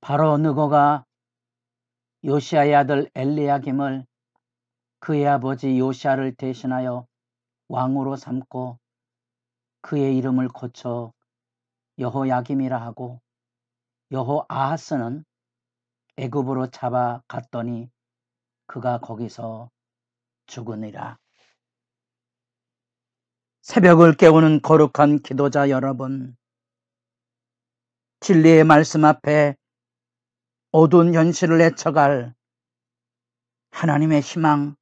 바로 느고가 요시야의 아들 엘리야김을 그의 아버지 요시야를 대신하여 왕으로 삼고 그의 이름을 고쳐 여호야김이라 하고, 여호아하스는 애굽으로 잡아갔더니 그가 거기서 죽으니라. 새벽을 깨우는 거룩한 기도자 여러분, 진리의 말씀 앞에 어두운 현실을 헤쳐갈 하나님의 희망,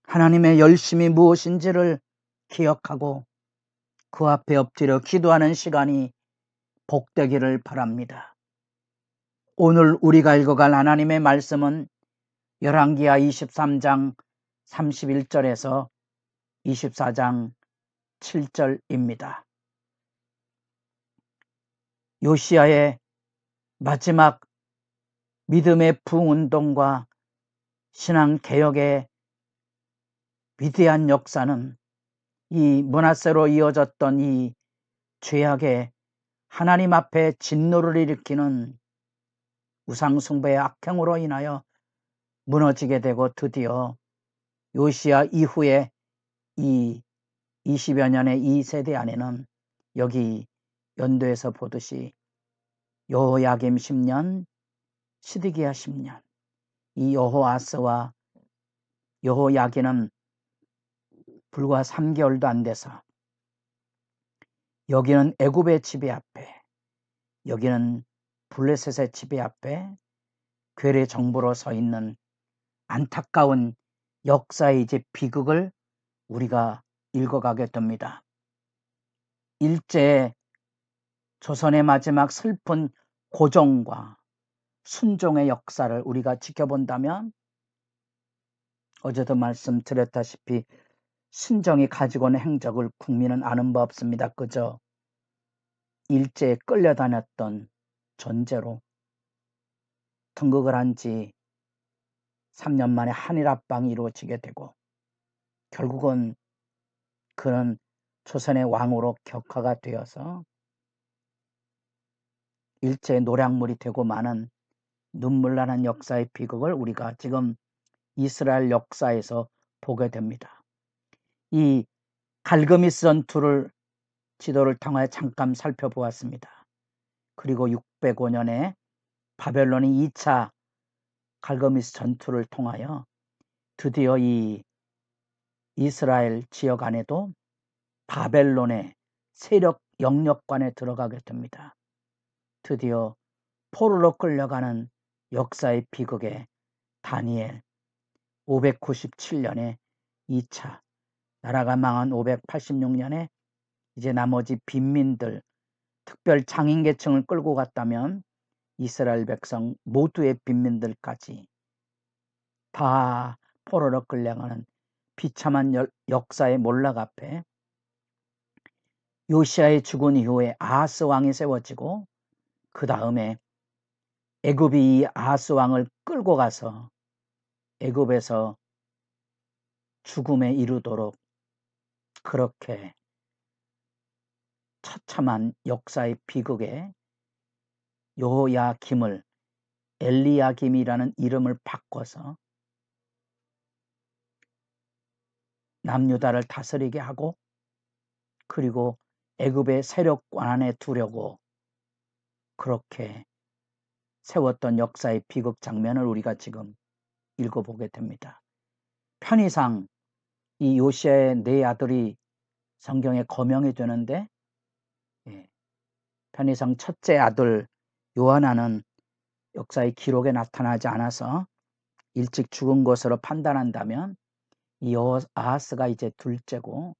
하나님의 열심이 무엇인지를 기억하고 그 앞에 엎드려 기도하는 시간이 복되기를 바랍니다. 오늘 우리가 읽어갈 하나님의 말씀은 열왕기하 23장 31절에서 24장 7절입니다. 요시야의 마지막 믿음의 부흥운동과 신앙개혁의 위대한 역사는 이 므낫세로 이어졌던 이 죄악의 하나님 앞에 진노를 일으키는 우상숭배의 악행으로 인하여 무너지게 되고, 드디어 요시야 이후에 이 20여 년의 이 세대 안에는 여기 연도에서 보듯이 여호야김 10년, 시드기야 10년, 이 여호아스와 여호야김은 불과 3개월도 안 돼서 여기는 애굽의 지배 앞에, 여기는 블레셋의 지배 앞에 괴뢰 정부로 서 있는 안타까운 역사의 이제 비극을 우리가 읽어가게 됩니다. 일제 조선의 마지막 슬픈 고종과 순종의 역사를 우리가 지켜본다면, 어제도 말씀드렸다시피 순종이 가지고 오는 행적을 국민은 아는 바 없습니다. 그저 일제에 끌려다녔던 존재로 등극을 한 지 3년 만에 한일 합방이 이루어지게 되고, 결국은 그는 조선의 왕으로 격화가 되어서 일제의 노략물이 되고 마는 눈물나는 역사의 비극을 우리가 지금 이스라엘 역사에서 보게 됩니다. 이 갈그미스 전투를 지도를 통하여 잠깐 살펴보았습니다. 그리고 605년에 바벨론이 2차 갈그미스 전투를 통하여 드디어 이 이스라엘 지역 안에도 바벨론의 세력 영역관에 들어가게 됩니다. 드디어 포로로 끌려가는 역사의 비극에 다니엘 597년에 2차, 나라가 망한 586년에 이제 나머지 빈민들, 특별 장인계층을 끌고 갔다면 이스라엘 백성 모두의 빈민들까지 다 포로로 끌려가는 비참한 역사의 몰락 앞에 요시야의 죽은 이후에 아하스 왕이 세워지고, 그 다음에 애굽이 이 아하스 왕을 끌고 가서 애굽에서 죽음에 이르도록 그렇게 처참한 역사의 비극에 여호야김을 엘리야김이라는 이름을 바꿔서 남유다를 다스리게 하고, 그리고 애굽의 세력관 안에 두려고 그렇게 세웠던 역사의 비극 장면을 우리가 지금 읽어보게 됩니다. 편의상 이 요시야의 네 아들이 성경에 거명이 되는데, 편의상 첫째 아들 요하나는 역사의 기록에 나타나지 않아서 일찍 죽은 것으로 판단한다면, 이 여호아하스가 이제 둘째고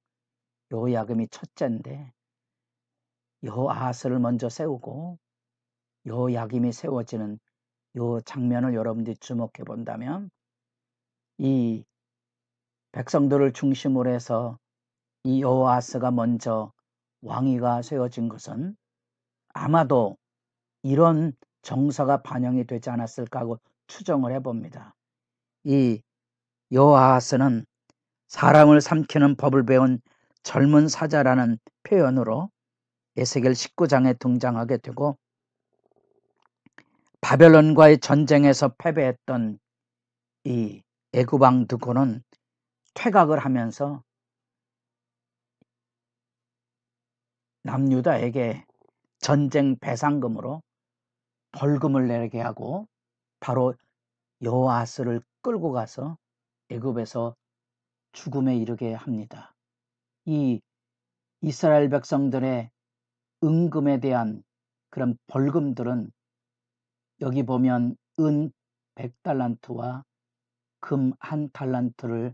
여호야김이 첫째인데, 여호아하스를 먼저 세우고 여호야김이 세워지는 이 장면을 여러분들이 주목해 본다면, 이 백성들을 중심으로 해서 이 여호아하스가 먼저 왕위가 세워진 것은 아마도 이런 정서가 반영이 되지 않았을까 하고 추정을 해봅니다. 이 여호아하스는 사람을 삼키는 법을 배운 젊은 사자라는 표현으로 에스겔 19장에 등장하게 되고, 바벨론과의 전쟁에서 패배했던 이 애굽 왕 느고는 퇴각을 하면서 남유다에게 전쟁 배상금으로 벌금을 내게 하고 바로 여호아스를 끌고 가서 애굽에서 죽음에 이르게 합니다. 이 이스라엘 백성들의 은금에 대한 그런 벌금들은 여기 보면 은 100달란트와 금 1달란트를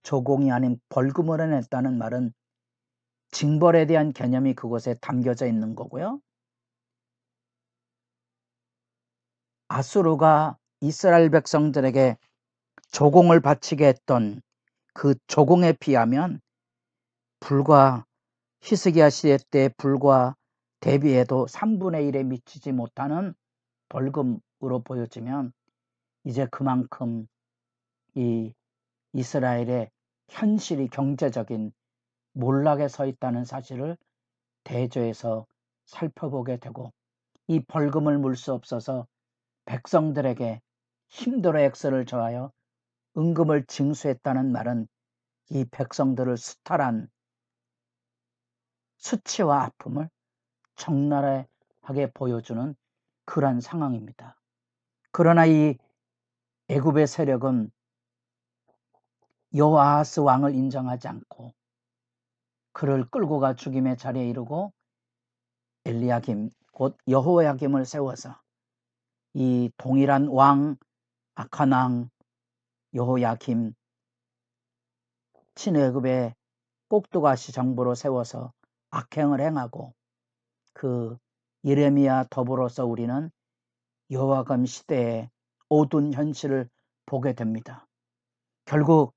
조공이 아닌 벌금으로 냈다는 말은 징벌에 대한 개념이 그곳에 담겨져 있는 거고요. 아수르가 이스라엘 백성들에게 조공을 바치게 했던 그 조공에 비하면 불과 히스기야 시대 때 불과 대비해도 3분의 1에 미치지 못하는 벌금으로 보여지면 이제 그만큼 이 이스라엘의 현실이 경제적인 몰락에 서 있다는 사실을 대조해서 살펴보게 되고, 이 벌금을 물 수 없어서 백성들에게 힘들어 액수를 저하여 은금을 징수했다는 말은 이 백성들을 수탈한 수치와 아픔을 적나라하게 보여주는 그러한 상황입니다. 그러나 이 애굽의 세력은 여호아하스 왕을 인정하지 않고 그를 끌고 가 죽임의 자리에 이르고 엘리야김 곧 여호야김을 세워서 이 동일한 왕 악한 왕 여호야김 친애굽의 꼭두가시 정부로 세워서 악행을 행하고 그 예레미야 더불어서 우리는 여호야김 시대의 어두운 현실을 보게 됩니다. 결국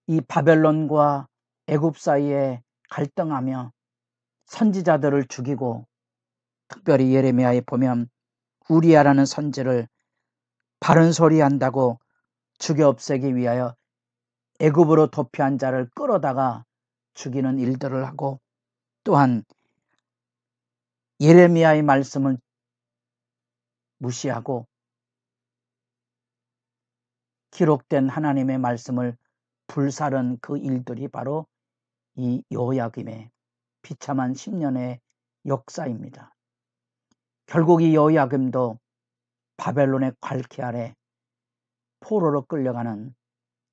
이 바벨론과 애굽 사이에 갈등하며 선지자들을 죽이고, 특별히 예레미야에 보면 우리야라는 선지를 바른 소리 한다고 죽여 없애기 위하여 애굽으로 도피한 자를 끌어다가 죽이는 일들을 하고, 또한 예레미야의 말씀을 무시하고 기록된 하나님의 말씀을 불사른 그 일들이 바로 이 여호야김의 비참한 10년의 역사입니다. 결국 이 여호야김도 바벨론의 괄키 아래 포로로 끌려가는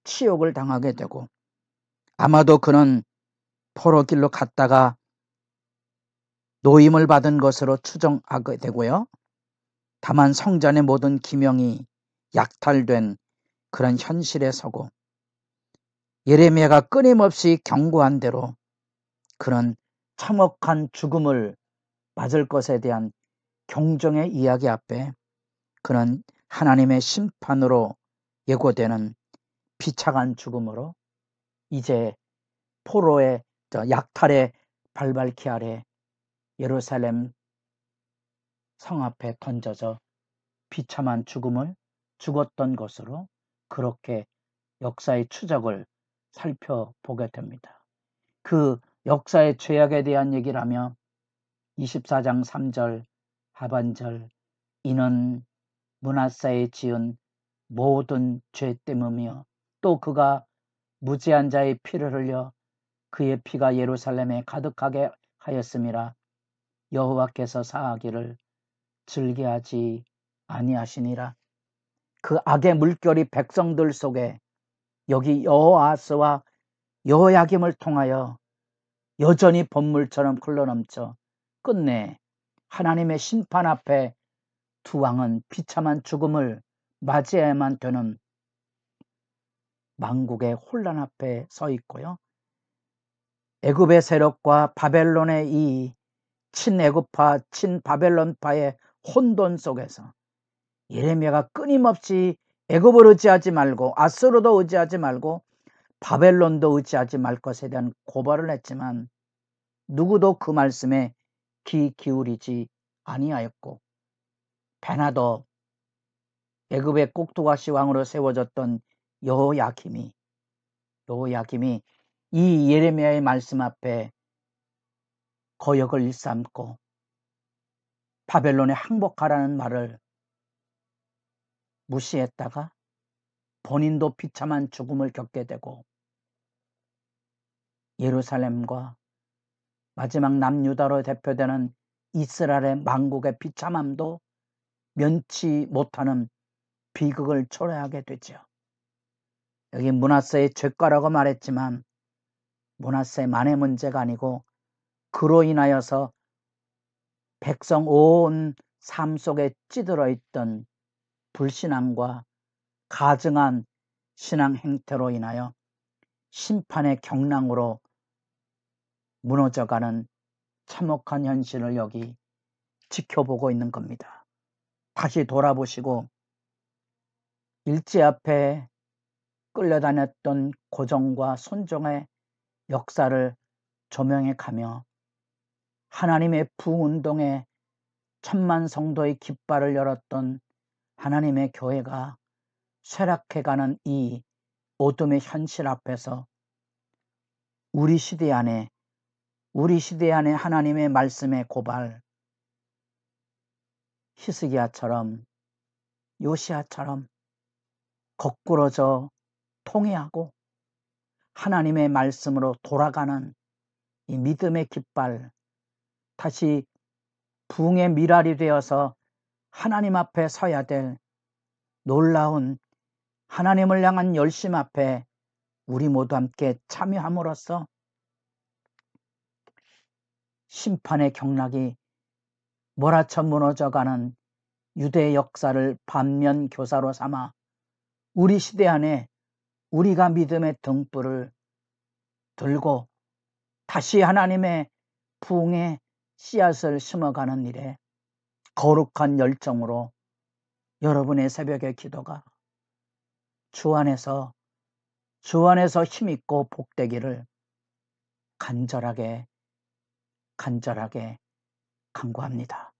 치욕을 당하게 되고, 아마도 그는 포로길로 갔다가 노임을 받은 것으로 추정하게 되고요. 다만 성전의 모든 기명이 약탈된 그런 현실에 서고, 예레미야가 끊임없이 경고한 대로 그런 참혹한 죽음을 맞을 것에 대한 경종의 이야기 앞에 그는 하나님의 심판으로 예고되는 비참한 죽음으로 이제 포로의 약탈의 발발키 아래 예루살렘 성 앞에 던져져 비참한 죽음을 죽었던 것으로 그렇게 역사의 추적을 살펴보게 됩니다. 그 역사의 죄악에 대한 얘기를 하며 24장 3절 하반절, 이는 므낫세에 지은 모든 죄 때문이며 또 그가 무지한 자의 피를 흘려 그의 피가 예루살렘에 가득하게 하였음이라. 여호와께서 사하기를 즐겨하지 아니하시니라. 그 악의 물결이 백성들 속에 여기 여호아스와 여호야김을 통하여 여전히 번물처럼 흘러넘쳐 끝내 하나님의 심판 앞에 두 왕은 비참한 죽음을 맞이해야만 되는 만국의 혼란 앞에 서 있고요. 애굽의 세력과 바벨론의 이 친애굽파 친바벨론파의 혼돈 속에서 예레미야가 끊임없이 애굽을 의지하지 말고 아수르도 의지하지 말고 바벨론도 의지하지 말 것에 대한 고발을 했지만 누구도 그 말씀에 귀 기울이지 아니하였고, 베나더 애굽의 꼭두가시 왕으로 세워졌던 여호야김이 이 예레미야의 말씀 앞에 거역을 일삼고 바벨론에 항복하라는 말을 무시했다가 본인도 비참한 죽음을 겪게 되고 예루살렘과 마지막 남유다로 대표되는 이스라엘의 만국의 비참함도 면치 못하는 비극을 초래하게 되죠. 여기 므낫세의 죄과라고 말했지만 므낫세만의 문제가 아니고 그로 인하여서 백성 온 삶 속에 찌들어 있던 불신앙과 가증한 신앙 행태로 인하여 심판의 경랑으로 무너져가는 참혹한 현실을 여기 지켜보고 있는 겁니다. 다시 돌아보시고 일제 앞에 끌려다녔던 고종과 손종의 역사를 조명해 가며 하나님의 부흥운동에 천만 성도의 깃발을 열었던 하나님의 교회가 쇠락해가는 이 어둠의 현실 앞에서 우리 시대 안에 하나님의 말씀의 고발, 히스기야처럼 요시야처럼 거꾸로져 통회하고 하나님의 말씀으로 돌아가는 이 믿음의 깃발, 다시 부흥의 미랄이 되어서 하나님 앞에 서야 될 놀라운 하나님을 향한 열심 앞에 우리 모두 함께 참여함으로써 심판의 경락이 몰아쳐 무너져가는 유대 역사를 반면 교사로 삼아 우리 시대 안에 우리가 믿음의 등불을 들고 다시 하나님의 부흥의 씨앗을 심어가는 일에 거룩한 열정으로 여러분의 새벽의 기도가 주 안에서 힘있고 복되기를 간절하게 간구합니다.